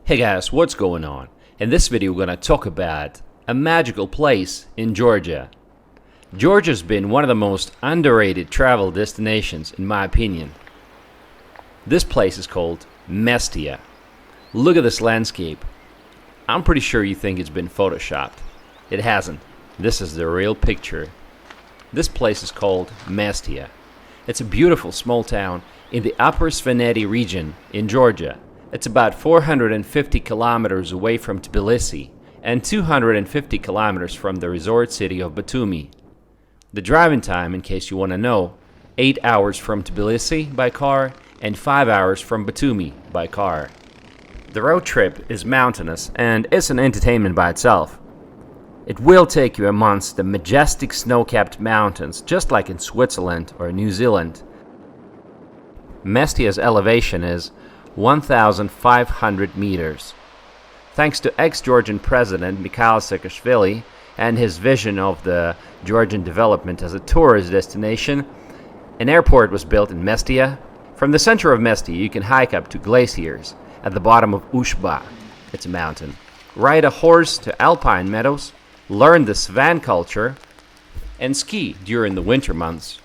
Hey guys, what's going on? In this video we're gonna talk about a magical place in Georgia. Georgia's been one of the most underrated travel destinations in my opinion. This place is called Mestia. Look at this landscape. I'm pretty sure you think it's been photoshopped. It hasn't. This is the real picture. This place is called Mestia. It's a beautiful small town in the Upper Svaneti region in Georgia. It's about 450 kilometers away from Tbilisi and 250 kilometers from the resort city of Batumi. The driving time, in case you want to know, 8 hours from Tbilisi by car and 5 hours from Batumi by car. The road trip is mountainous and it's an entertainment by itself. It will take you amongst the majestic snow-capped mountains, just like in Switzerland or New Zealand. Mestia's elevation is 1,500 meters. Thanks to ex-Georgian President Mikhail Saakashvili and his vision of the Georgian development as a tourist destination, an airport was built in Mestia. From the center of Mestia, you can hike up to glaciers at the bottom of Ushba. It's a mountain. Ride a horse to alpine meadows, learn the Svan culture, and ski during the winter months.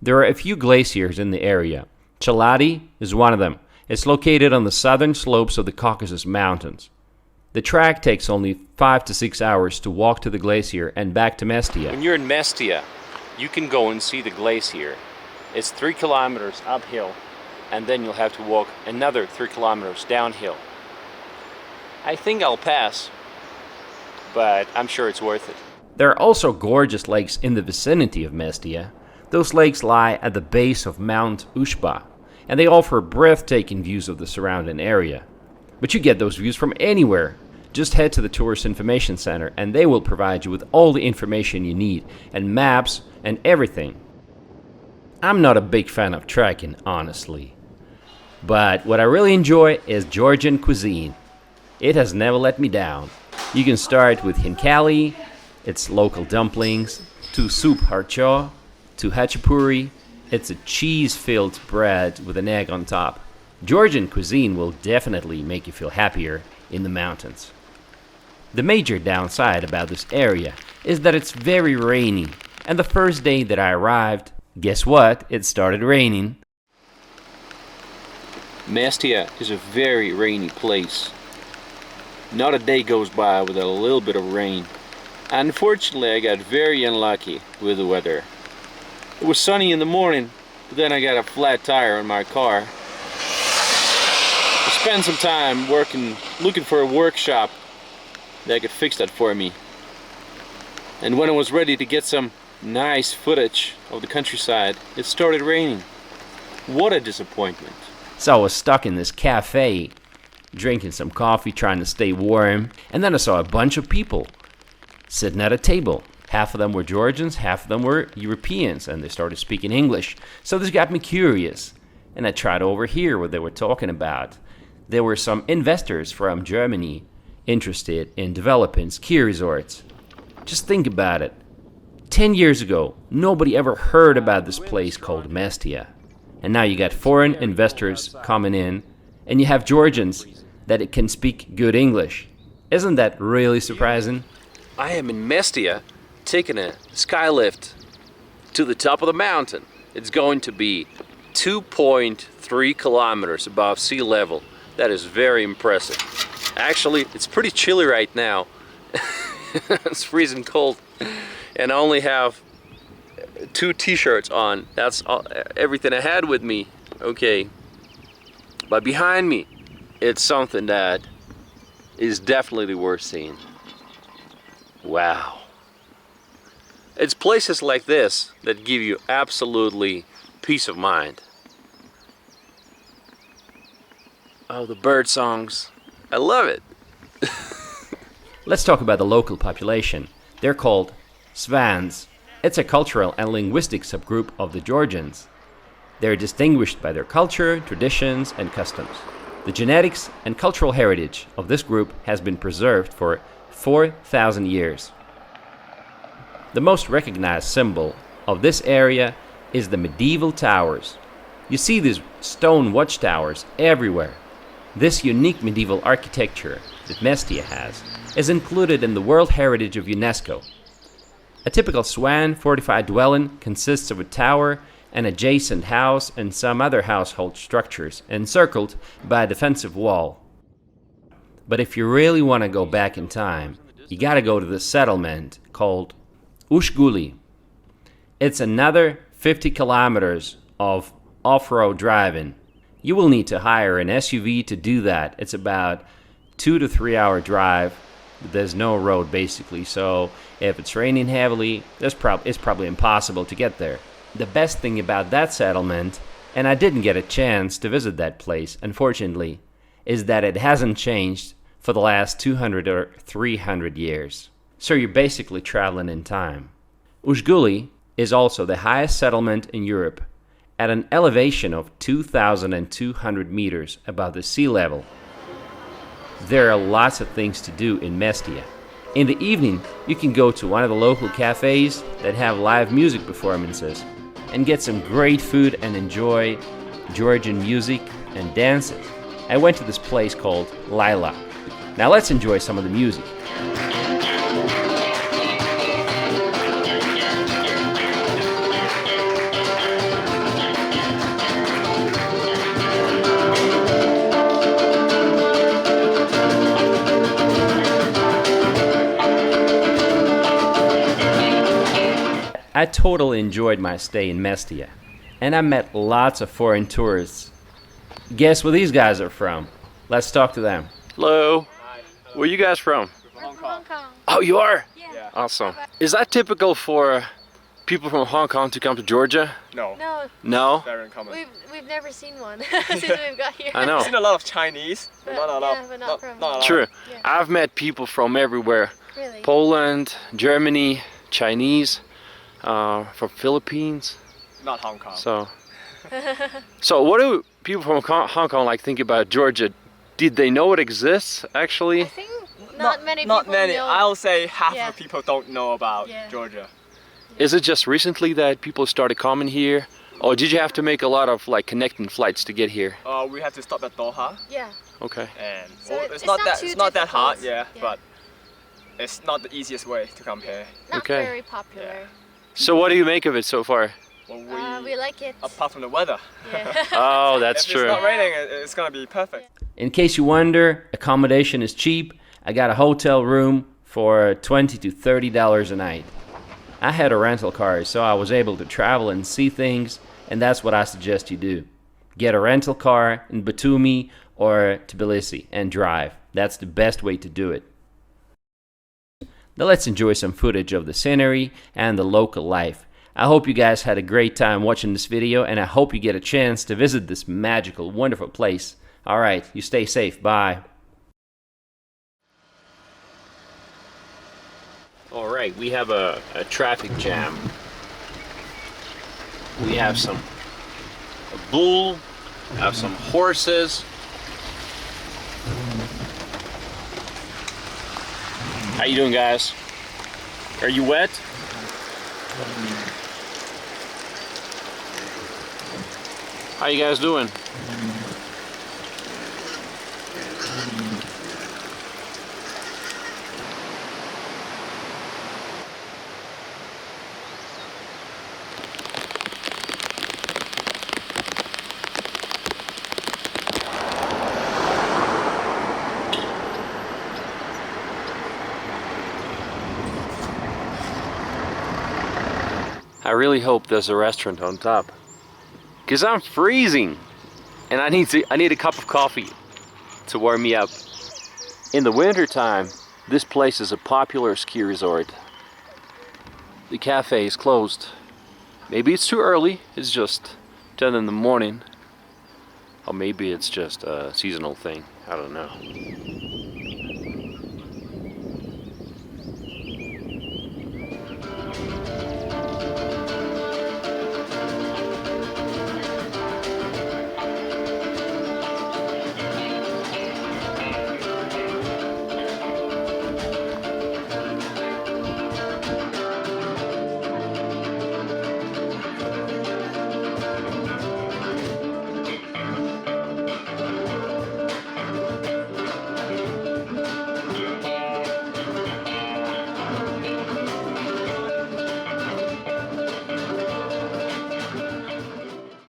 There are a few glaciers in the area. Chaladi is one of them. It's located on the southern slopes of the Caucasus Mountains. The trek takes only 5 to 6 hours to walk to the glacier and back to Mestia. When you're in Mestia, you can go and see the glacier. It's 3 kilometers uphill, and then you'll have to walk another 3 kilometers downhill. I think I'll pass, but I'm sure it's worth it. There are also gorgeous lakes in the vicinity of Mestia. Those lakes lie at the base of Mount Ushba, and they offer breathtaking views of the surrounding area. But you get those views from anywhere. Just head to the Tourist Information Center and they will provide you with all the information you need, and maps and everything. I'm not a big fan of trekking, honestly. But what I really enjoy is Georgian cuisine. It has never let me down. You can start with hinkali, its local dumplings, to soup harcho, to hachapuri. It's a cheese-filled bread with an egg on top. Georgian cuisine will definitely make you feel happier in the mountains. The major downside about this area is that it's very rainy, and the first day that I arrived, guess what? It started raining. Mestia is a very rainy place. Not a day goes by without a little bit of rain. Unfortunately, I got very unlucky with the weather. It was sunny in the morning, but then I got a flat tire on my car. I spent some time looking for a workshop that could fix that for me. And when I was ready to get some nice footage of the countryside, it started raining. What a disappointment. So I was stuck in this cafe, drinking some coffee, trying to stay warm, and then I saw a bunch of people sitting at a table. Half of them were Georgians, half of them were Europeans, and they started speaking English. So this got me curious, and I tried to overhear what they were talking about. There were some investors from Germany interested in developing ski resorts. Just think about it. 10 years ago, nobody ever heard about this place called Mestia. And now you got foreign investors coming in, and you have Georgians that can speak good English. Isn't that really surprising? I am in Mestia, taking a skylift to the top of the mountain. It's going to be 2.3 kilometers above sea level. That is very impressive. Actually, it's pretty chilly right now. It's freezing cold, and I only have 2 t-shirts on. That's everything I had with me. Okay, but behind me, it's something that is definitely worth seeing. Wow. It's places like this that give you absolutely peace of mind. Oh, the bird songs. I love it. Let's talk about the local population. They're called Svans. It's a cultural and linguistic subgroup of the Georgians. They're distinguished by their culture, traditions, and customs. The genetics and cultural heritage of this group has been preserved for 4,000 years. The most recognized symbol of this area is the medieval towers. You see these stone watchtowers everywhere. This unique medieval architecture that Mestia has is included in the World Heritage of UNESCO. A typical Swan fortified dwelling consists of a tower, an adjacent house, and some other household structures, encircled by a defensive wall. But if you really want to go back in time, you gotta go to the settlement called Ushguli. It's another 50 kilometers of off-road driving. You will need to hire an SUV to do that. It's about 2 to 3 hour drive. There's no road basically, so if it's raining heavily, it's probably impossible to get there. The best thing about that settlement, and I didn't get a chance to visit that place, unfortunately, is that it hasn't changed for the last 200 or 300 years. So you're basically traveling in time. Ushguli is also the highest settlement in Europe, at an elevation of 2,200 meters above the sea level. There are lots of things to do in Mestia. In the evening, you can go to one of the local cafes that have live music performances and get some great food and enjoy Georgian music and dances. I went to this place called Lila. Now let's enjoy some of the music. I totally enjoyed my stay in Mestia, and I met lots of foreign tourists. Guess where these guys are from? Let's talk to them. Hello. Where are you guys from? Hong Kong. Oh, you are? Yeah. Awesome. Is that typical for people from Hong Kong to come to Georgia? No, No, No? very uncommon. we've never seen one since we've got here. I know. I've seen a lot of Chinese, But, but not a lot. yeah, but not from not a lot. True. Yeah. I've met people from everywhere. Really? Poland, Germany, Chinese, from Philippines. Not Hong Kong. So what do people from Hong Kong like think about Georgia? Did they know it exists actually? I think not many Not people many. know. I'll say half Yeah. of the people don't know about Yeah. Georgia. Is it just recently that people started coming here? Or did you have to make a lot of like connecting flights to get here? We have to stop at Doha, Yeah. Okay. and So it's not that too it's not that hard, difficult. yeah, but it's not the easiest way to come here. Not Okay. very popular. So what do you make of it so far? Well, We like it. apart from the weather, Yeah. Oh, that's if true. it's not raining, it's gonna be perfect. In case you wonder, accommodation is cheap. I got a hotel room for $20 to $30 a night. I had a rental car, so I was able to travel and see things, and that's what I suggest you do. Get a rental car in Batumi or Tbilisi and drive. That's the best way to do it. Now let's enjoy some footage of the scenery and the local life. I hope you guys had a great time watching this video, and I hope you get a chance to visit this magical, wonderful place. Alright, you stay safe. Bye. Alright, we have a traffic jam. We have a bull, have some horses. How you doing, guys? Are you wet? How you guys doing? I really hope there's a restaurant on top, because I'm freezing and I need a cup of coffee to warm me up. In the winter time, this place is a popular ski resort. The cafe is closed. Maybe it's too early, it's just 10 in the morning. Or maybe it's just a seasonal thing, I don't know.